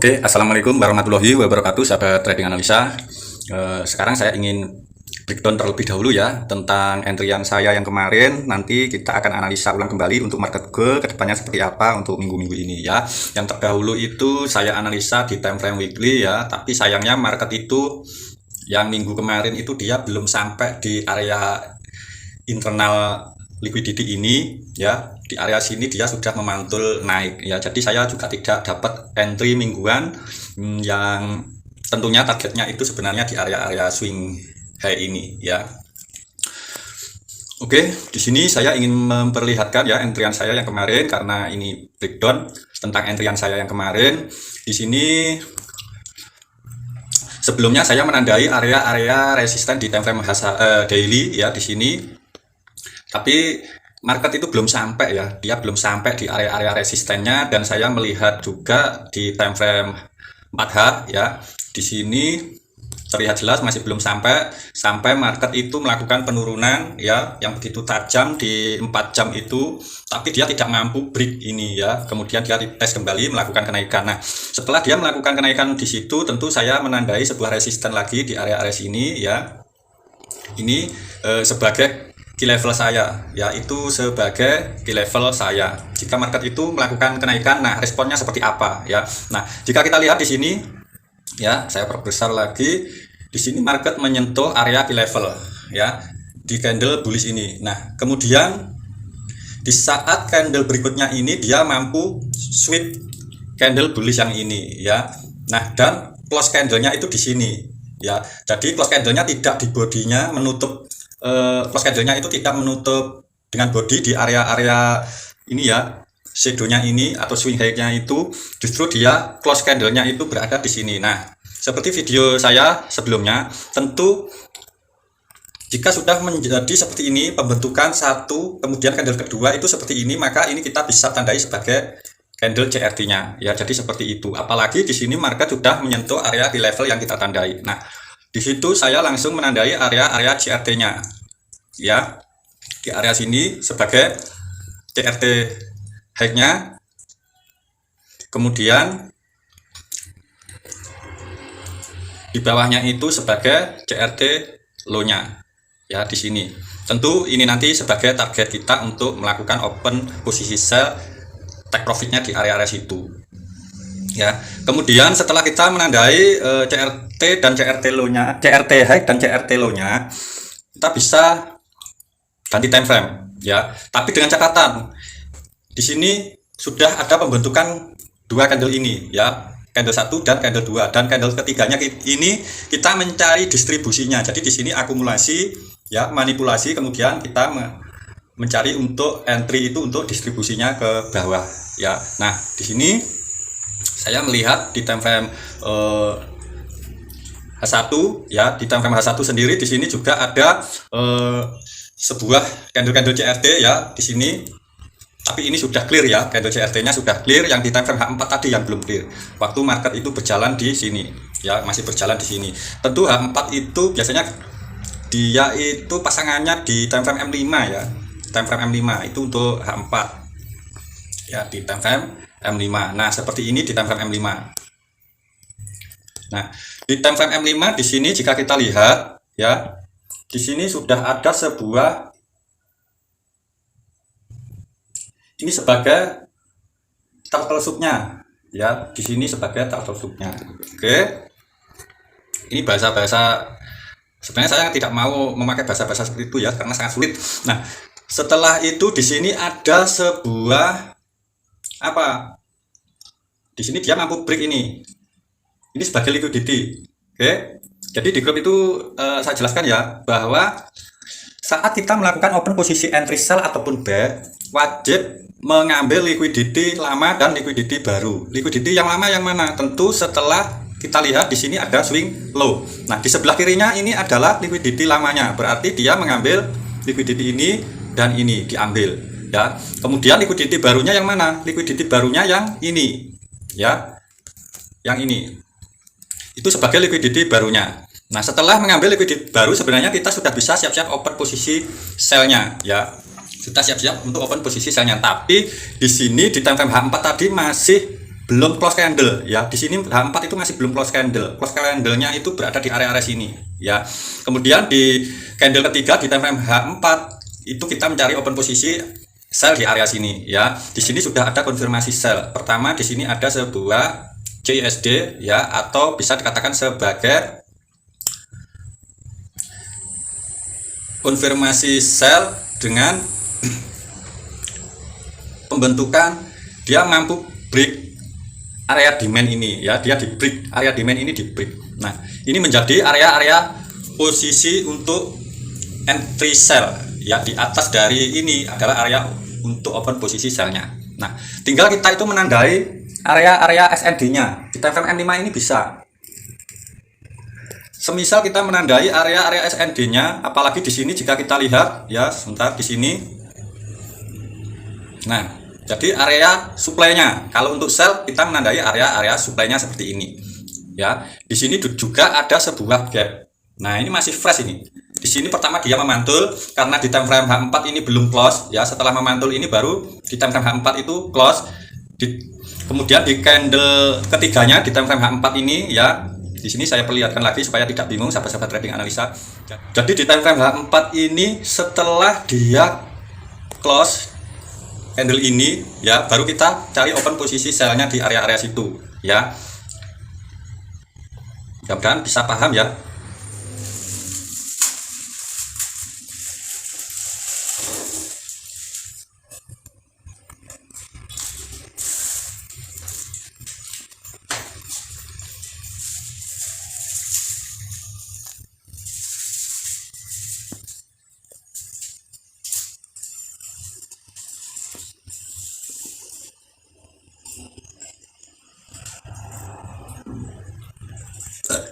Oke, assalamualaikum warahmatullahi wabarakatuh, sahabat trading analisa. Sekarang saya ingin breakdown terlebih dahulu ya tentang entrian saya yang kemarin. Nanti kita akan analisa ulang kembali untuk market goal kedepannya seperti apa untuk minggu-minggu ini ya. Yang terdahulu itu saya analisa di time frame weekly ya, tapi sayangnya market itu yang minggu kemarin itu dia belum sampai di area internal liquidity ini ya. Di area sini dia sudah memantul naik ya, jadi saya juga tidak dapat entry mingguan yang tentunya targetnya itu sebenarnya di area-area swing high ini ya. Oke, di sini saya ingin memperlihatkan ya entrian saya yang kemarin, karena ini breakdown tentang entrian saya yang kemarin. Di sini sebelumnya saya menandai area-area resisten di time frame daily ya di sini. Tapi market itu belum sampai ya, dia belum sampai di area-area resistennya, dan saya melihat juga di time frame 4H ya. Di sini terlihat jelas masih belum sampai market itu melakukan penurunan ya yang begitu tajam di 4 jam itu, tapi dia tidak mampu break ini ya. Kemudian dia retest kembali melakukan kenaikan. Nah, setelah dia melakukan kenaikan di situ, tentu saya menandai sebuah resisten lagi di area-area sini ya. Ini sebagai key level saya, yaitu sebagai key level saya. Jika market itu melakukan kenaikan, nah responnya seperti apa ya? Nah, jika kita lihat di sini ya, saya perbesar lagi. Di sini market menyentuh area key level ya di candle bullish ini. Nah, kemudian di saat candle berikutnya ini dia mampu sweep candle bullish yang ini ya. Nah, dan close candlenya itu di sini ya. Jadi close candlenya tidak di bodinya menutup, close candlenya itu tidak menutup dengan body di area-area ini ya, shadownya ini atau swing high-nya itu, justru dia close candlenya itu berada di sini. Nah, seperti video saya sebelumnya, tentu jika sudah menjadi seperti ini, pembentukan satu kemudian candle kedua itu seperti ini, maka ini kita bisa tandai sebagai candle CRT-nya ya. Jadi seperti itu. Apalagi di sini market sudah menyentuh area di level yang kita tandai. Nah, di situ saya langsung menandai area-area CRT-nya ya. Di area sini sebagai CRT high-nya, kemudian di bawahnya itu sebagai CRT low-nya ya di sini. Tentu ini nanti sebagai target kita untuk melakukan open posisi sell, take profitnya di area-area situ ya. Kemudian setelah kita menandai CRT dan CRT low-nya, CRT high dan CRT low-nya, kita bisa ganti time frame ya. Tapi dengan catatan di sini sudah ada pembentukan dua candle ini ya, candle 1 dan candle 2, dan candle ketiganya ini kita mencari distribusinya. Jadi di sini akumulasi ya, manipulasi, kemudian kita mencari untuk entry itu untuk distribusinya ke bawah ya. Nah, di sini saya melihat di time frame H1 ya, di time frame H1 sendiri di sini juga ada sebuah candle CRT ya di sini. Tapi ini sudah clear ya, candle CRT-nya sudah clear. Yang di time frame H4 tadi yang belum clear. Waktu market itu berjalan di sini ya, masih berjalan di sini. Tentu H4 itu biasanya dia itu pasangannya di time frame M5 ya. Time frame M5 itu untuk H4 ya, di time frame M5. Nah, seperti ini di time frame M5. Nah, di time frame M5 di sini jika kita lihat ya, di sini sudah ada sebuah, ini sebagai turtle soup-nya ya, di sini sebagai turtle soup-nya. Oke. Ini bahasa-bahasa, sebenarnya saya tidak mau memakai bahasa-bahasa seperti itu ya, karena sangat sulit. Nah, setelah itu di sini ada sebuah apa? Di sini dia mampu break ini. Ini sebagai liquidity. Oke. Jadi di grup itu saya jelaskan ya, bahwa saat kita melakukan open posisi entry sell ataupun buy, wajib mengambil liquidity lama dan liquidity baru. Liquidity yang lama yang mana? Tentu setelah kita lihat di sini ada swing low. Nah, di sebelah kirinya ini adalah liquidity lamanya. Berarti dia mengambil liquidity ini dan ini diambil ya. Kemudian liquidity barunya yang mana? Liquidity barunya yang ini ya. Yang ini. Itu sebagai liquidity barunya. Nah, setelah mengambil liquidity baru, sebenarnya kita sudah bisa siap-siap open posisi sell-nya ya. Kita siap-siap untuk open posisi sell-nya. Tapi di sini di time frame H4 tadi masih belum close candle ya. Di sini H4 itu masih belum close candle. Close candle-nya itu berada di area-area sini ya. Kemudian di candle ketiga di time frame H4 itu kita mencari open posisi sell di area sini ya. Di sini sudah ada konfirmasi sell. Pertama di sini ada sebuah CISD ya, atau bisa dikatakan sebagai konfirmasi sell dengan pembentukan dia mampu break area demand ini ya, dia di break area demand ini, di break. Nah, ini menjadi area-area posisi untuk entry sell ya. Di atas dari ini adalah area untuk open posisi sellnya. Nah, tinggal kita itu menandai area-area SND-nya. Di time frame M5 ini bisa. Semisal kita menandai area-area SND-nya, apalagi di sini jika kita lihat ya, sebentar di sini. Nah, jadi area supply-nya, kalau untuk sell kita menandai area-area supply-nya seperti ini. Ya, di sini juga ada sebuah gap. Nah, ini masih fresh ini. Di sini pertama dia memantul karena di time frame H4 ini belum close ya. Setelah memantul ini baru di time frame H4 itu close. Kemudian di candle ketiganya di time frame H4 ini ya. Di sini saya perlihatkan lagi supaya tidak bingung sahabat-sahabat trading analisa. Jadi di time frame H4 ini setelah dia close candle ini ya, baru kita cari open posisi sellnya di area-area situ ya. Mudah-mudahan bisa paham ya.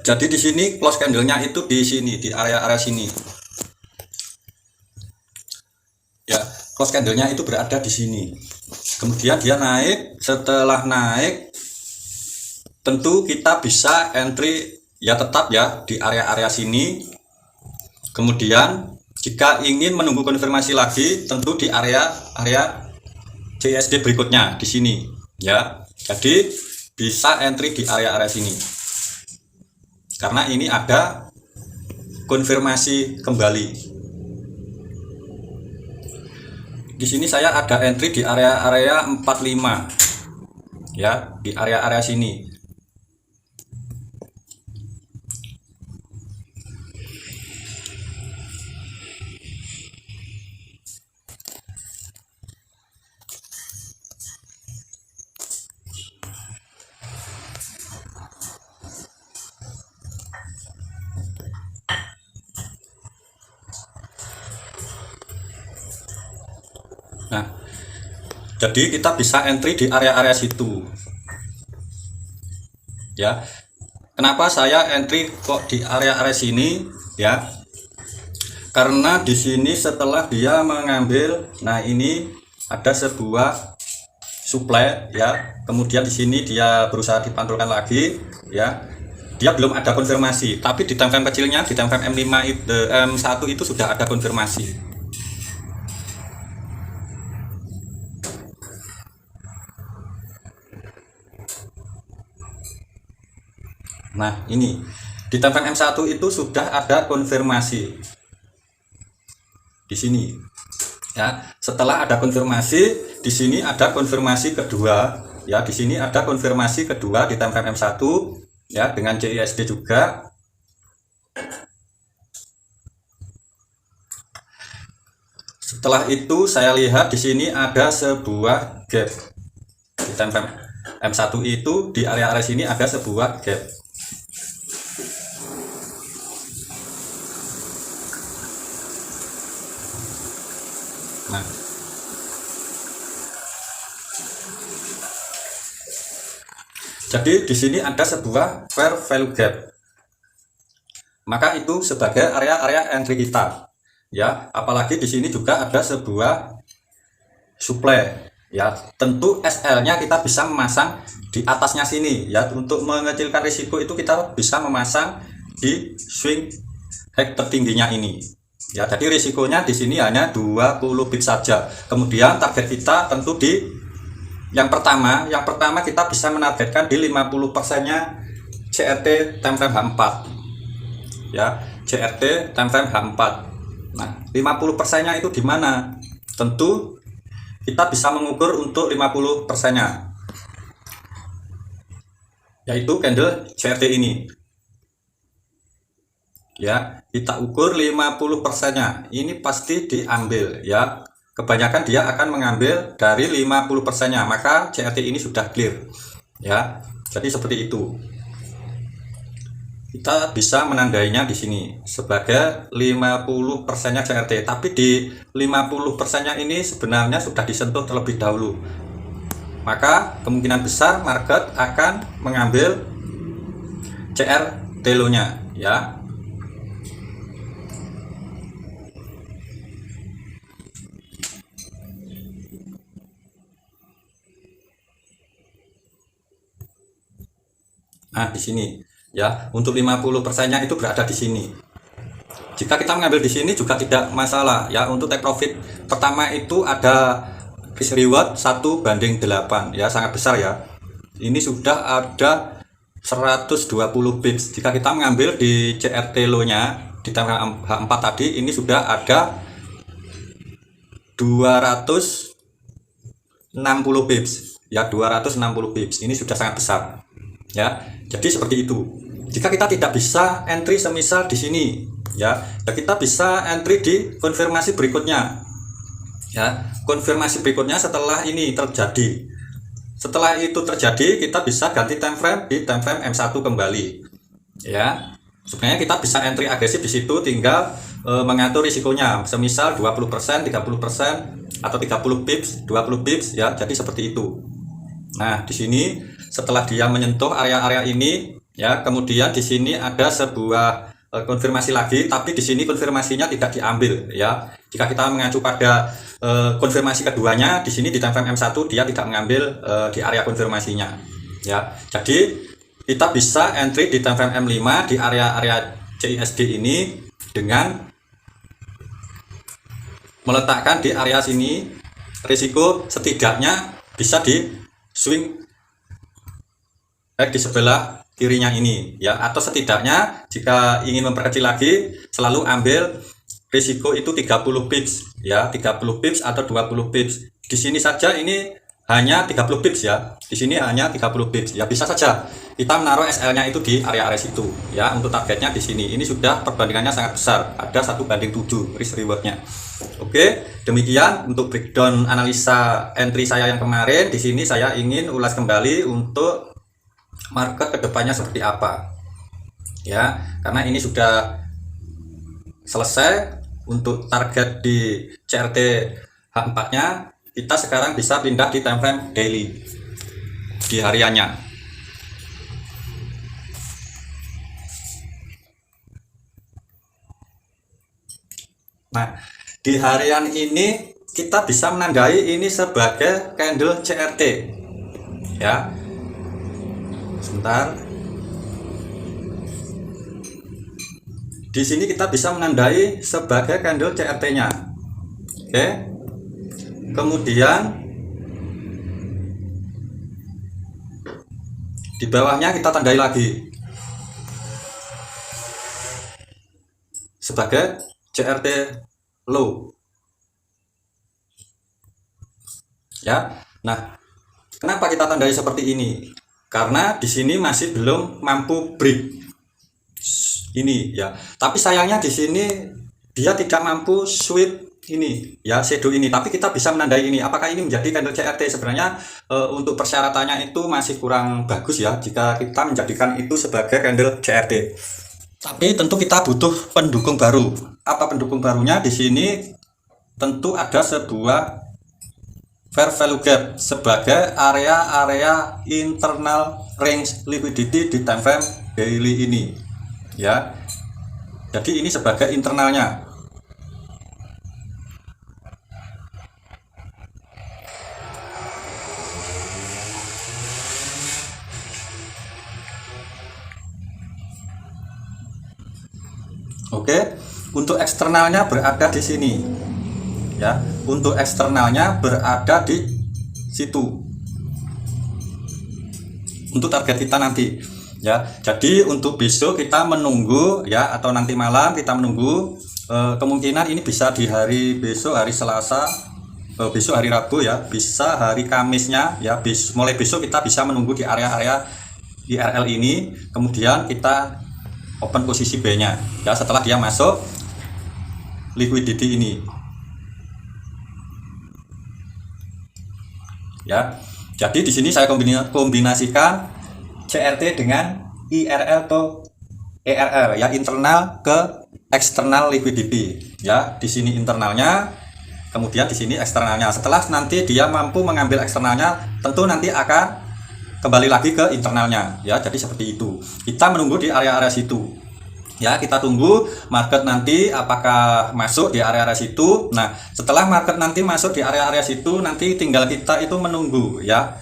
Jadi di sini close candle-nya itu di sini, di area-area sini. Ya, close candle-nya itu berada di sini. Kemudian dia naik, setelah naik tentu kita bisa entry ya, tetap ya di area-area sini. Kemudian jika ingin menunggu konfirmasi lagi tentu di area CSD berikutnya di sini ya. Jadi bisa entry di area-area sini. Karena ini ada konfirmasi kembali. Di sini saya ada entry di area-area 45 ya, di area-area sini. Nah, jadi kita bisa entry di area-area situ ya. Kenapa saya entry kok di area-area sini ya? Karena di sini setelah dia mengambil, nah ini ada sebuah supply ya. Kemudian di sini dia berusaha dipantulkan lagi ya. Dia belum ada konfirmasi, tapi di time frame kecilnya, di time frame M1 itu sudah ada konfirmasi. Nah, ini di time frame M1 itu sudah ada konfirmasi di sini. Ya, setelah ada konfirmasi, di sini ada konfirmasi kedua. Ya, di sini ada konfirmasi kedua di time frame M1 ya, dengan CISD juga. Setelah itu saya lihat di sini ada sebuah gap. Di time frame M1 itu di area-area sini ada sebuah gap. Nah, jadi di sini ada sebuah fair value gap. Maka itu sebagai area-area entry kita. Ya, apalagi di sini juga ada sebuah supply. Ya, tentu SL-nya kita bisa memasang di atasnya sini. Ya, untuk mengecilkan risiko itu kita bisa memasang di swing high tertingginya ini. Ya, jadi risikonya di sini hanya 20 bit saja. Kemudian target kita tentu di Yang pertama kita bisa menargetkan di 50%-nya CRT time frame H4. Ya, CRT time frame H4. Nah, 50%-nya itu di mana? Tentu kita bisa mengukur untuk 50%-nya, yaitu candle CRT ini. Ya, kita ukur 50%-nya. Ini pasti diambil ya. Kebanyakan dia akan mengambil dari 50%-nya, maka CRT ini sudah clear. Ya. Jadi seperti itu. Kita bisa menandainya di sini sebagai 50%-nya CRT, tapi di 50%-nya ini sebenarnya sudah disentuh terlebih dahulu. Maka kemungkinan besar market akan mengambil CRT low-nya ya. Nah, di sini ya, untuk 50%-nya itu berada di sini. Jika kita mengambil di sini juga tidak masalah ya. Untuk take profit pertama itu ada risk reward 1:8 ya, sangat besar ya. Ini sudah ada 120 pips. Jika kita mengambil di CRT low-nya di tanggal H4 tadi, ini sudah ada 260 pips ya, 260 pips. Ini sudah sangat besar ya. Jadi seperti itu. Jika kita tidak bisa entry semisal di sini ya, kita bisa entry di konfirmasi berikutnya ya. Konfirmasi berikutnya setelah ini terjadi. Setelah itu terjadi, kita bisa ganti time frame di time frame M1 kembali ya. Sebenarnya kita bisa entry agresif di situ, tinggal mengatur risikonya semisal 20%, 30% atau 30 pips, 20 pips ya. Jadi seperti itu. Nah, di sini setelah dia menyentuh area-area ini ya, kemudian di sini ada sebuah konfirmasi lagi, tapi di sini konfirmasinya tidak diambil ya. Jika kita mengacu pada konfirmasi keduanya, di sini di time frame M1 dia tidak mengambil di area konfirmasinya ya. Jadi kita bisa entry di time frame M5 di area-area CISD ini dengan meletakkan di area sini risiko setidaknya bisa di swing di sebelah kirinya ini ya, atau setidaknya jika ingin memperkecil lagi selalu ambil risiko itu 30 pips ya, 30 pips atau 20 pips. Di sini saja ini hanya 30 pips ya. Di sini hanya 30 pips. Ya, bisa saja kita menaruh SL-nya itu di area-area situ ya. Untuk targetnya di sini. Ini sudah perbandingannya sangat besar. Ada 1:7 risk rewardnya. Oke, demikian untuk breakdown analisa entry saya yang kemarin. Di sini saya ingin ulas kembali untuk market kedepannya seperti apa. Ya, karena ini sudah selesai untuk target di CRT H4-nya. Kita sekarang bisa pindah di time frame daily, di hariannya. Nah, di harian ini kita bisa menandai ini sebagai candle CRT ya. Sebentar. Di sini kita bisa menandai sebagai candle CRT-nya. Oke. Kemudian di bawahnya kita tandai lagi sebagai CRT low. Ya. Nah, kenapa kita tandai seperti ini? Karena di sini masih belum mampu break ini ya. Tapi sayangnya di sini dia tidak mampu sweep ini ya, shadow ini, tapi kita bisa menandai ini. Apakah ini menjadi candle CRT? Sebenarnya untuk persyaratannya itu masih kurang bagus ya jika kita menjadikan itu sebagai candle CRT. Tapi tentu kita butuh pendukung baru. Apa pendukung barunya? Di sini tentu ada sebuah fair value gap sebagai area-area internal range liquidity di time frame daily ini ya. Jadi ini sebagai internalnya. Oke, untuk eksternalnya berada di sini ya. Untuk eksternalnya berada di situ untuk target kita nanti ya. Jadi untuk besok kita menunggu ya, atau nanti malam kita menunggu, kemungkinan ini bisa di hari besok, hari Selasa, besok hari Rabu ya, bisa hari Kamisnya ya, mulai besok kita bisa menunggu di area-area IRL ini, kemudian kita open posisi B nya ya setelah dia masuk liquidity ini ya. Jadi di sini saya kombinasikan CRT dengan IRL atau ERR ya, internal ke eksternal liquidity ya. Di sini internalnya, kemudian di sini eksternalnya. Setelah nanti dia mampu mengambil eksternalnya, tentu nanti akan kembali lagi ke internalnya ya. Jadi seperti itu. Kita menunggu di area-area situ. Ya, kita tunggu market nanti apakah masuk di area-area situ. Nah, setelah market nanti masuk di area-area situ, nanti tinggal kita itu menunggu ya.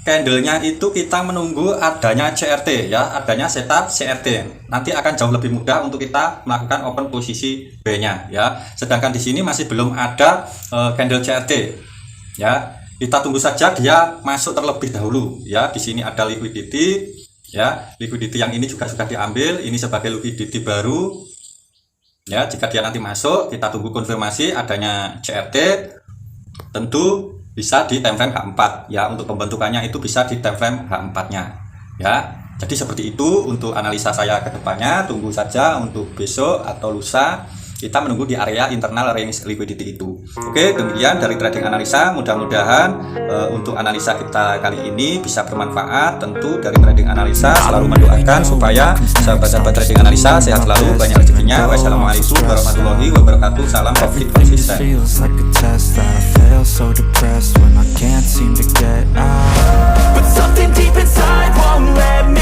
Candlenya itu kita menunggu adanya CRT ya, adanya setup CRT. Nanti akan jauh lebih mudah untuk kita melakukan open posisi B-nya ya. Sedangkan di sini masih belum ada candle CRT ya. Kita tunggu saja dia masuk terlebih dahulu ya. Di sini ada liquidity ya, liquidity yang ini juga sudah diambil, ini sebagai liquidity baru ya. Jika dia nanti masuk, kita tunggu konfirmasi adanya CRT, tentu bisa di time frame H4 ya. Untuk pembentukannya itu bisa di time frame H4 nya ya. Jadi seperti itu untuk analisa saya ke depannya. Tunggu saja untuk besok atau lusa kita menunggu di area internal range liquidity itu. Oke, demikian dari trading analisa. Mudah-mudahan untuk analisa kita kali ini bisa bermanfaat. Tentu dari trading analisa selalu mendoakan supaya sahabat-sahabat trading analisa sehat selalu, banyak rezekinya. Wassalamualaikum warahmatullahi wabarakatuh. Salam profit konsisten. But something deep inside won't let me